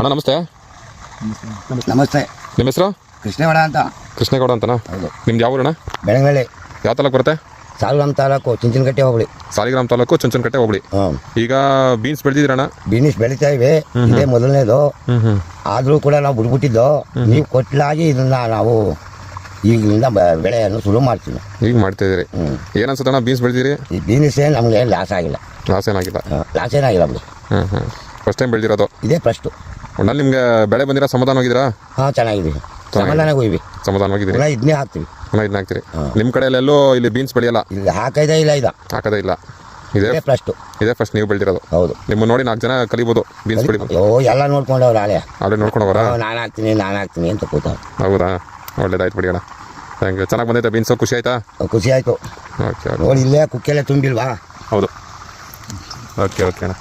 ಅಣ್ಣ ನಮಸ್ತೆ. ನಮಸ್ತೆ. ನಿಮ್ಮ ಹೆಸರು? ಕೃಷ್ಣೇಗೌಡ ಅಂತ. ಕೃಷ್ಣೇಗೌಡ ಅಂತನಾ? ಹೌದು. ನಿಮ್ದು ಯಾವ ಊರಣ್ಣ? ಬೆಳಂಗಳ್ಳಿ. ಯಾವ ತಾಲೂಕು ಬರುತ್ತೆ? ಸಾಲಿಗ್ರಾಮ ತಾಲೂಕು, ಚುಂಚನಕಟ್ಟೆ ಹೋಬಳಿ. ಸಾಲಿಗ್ರಾಮ ತಾಲೂಕು, ಚುಂಚನಕಟ್ಟೆ ಹೋಬಳಿ. ಈಗ ಬೀನ್ಸ್ ಬೆಳೆದಿದ್ದೀರಣ್ಣ? ಬೀನ್ಸ್ ಬೆಳೀತಾ ಇವೆ, ಇದೇ ಮೊದಲನೇದು. ಆದರೂ ಕೂಡ ನಾವು ಬಿಡ್ಬಿಟ್ಟಿದ್ದು, ನೀವು ಕೊಟ್ಲಾಗಿ ಇದನ್ನ ನಾವು ಈಗಿಂದ ಬೆಳೆಯನ್ನು ಶುರು ಮಾಡ್ತೀವಿ. ಈಗ ಮಾಡ್ತಾ ಇದ್ದೀರಿ. ಏನು ಅನ್ಸುತ್ತಣ್ಣ ಬೀನ್ಸ್ ಬೆಳೆದಿರಿ? ಈ ಬೀನ್ಸೇ ನಮಗೆ ಲಾಸ್ ಆಗಿಲ್ಲ. ಲಾಸ್ ಏನಾಗಿಲ್ಲ? ಲಾಸ್ ಏನಾಗಿಲ್ಲ ಬಿಡಿ. ಫಸ್ಟ್ ಟೈಮ್ ಬೆಳೆದಿರೋದು ಇದೇ ಫಸ್ಟು. ಒಳ್ಳೆ ನಿಮ್ಗೆ ಬೆಳೆ ಬಂದಿರೋ ಸಮಾಧಾನವಾಗಿದ್ದೀರಾ? ಹಾಂ, ಚೆನ್ನಾಗಿದ್ದೀವಿ. ಸಮಾಧಾನವಾಗಿ ಹೋಯ್ವಿ. ಸಮಾಧಾನವಾಗಿದ್ದೀರಿ. ಇದನ್ನೇ ಹಾಕ್ತೀವಿ. ಇದನ್ನ ಹಾಕ್ತೀರಿ. ನಿಮ್ಮ ಕಡೆಯಲ್ಲೆಲ್ಲೂ ಇಲ್ಲಿ ಬೀನ್ಸ್ ಬೆಳೆಯಲ್ಲ? ಇಲ್ಲಿ ಹಾಕೈದೇ ಇಲ್ಲ. ಹಾಕೋದೇ ಇಲ್ಲ. ಇದೇ ಫಸ್ಟ್ ನೀವು ಬೆಳೆದಿರೋದು? ಹೌದು. ನಿಮ್ಮ ನೋಡಿ 4 ಜನ ಕಲಿಬೋದು ಬೀನ್ಸ್ ಬೆಳಿಬೋದು. ಎಲ್ಲ ನೋಡ್ಕೊಂಡವ್ರು ಆಳೆ ನೋಡ್ಕೊಂಡವರ? ನಾನು ಹಾಕ್ತೀನಿ ಅಂತ ಕೂತ. ಹೌದಾ? ಒಳ್ಳೇದಾಯ್ತು ಬಿಡಿ ಅಣ್ಣ. Thank you. ಚೆನ್ನಾಗಿ ಬಂದೈತೆ ಬೀನ್ಸು? ಖುಷಿ ಆಯ್ತಾ? ಖುಷಿ ಆಯಿತು. ಓಕೆ ನೋಡಿ, ಇಲ್ಲೇ ಕುಕ್ಕೆಲ್ಲ ತುಂಬಿಲ್ವಾ? ಹೌದು. ಓಕೆ ಅಣ್ಣ.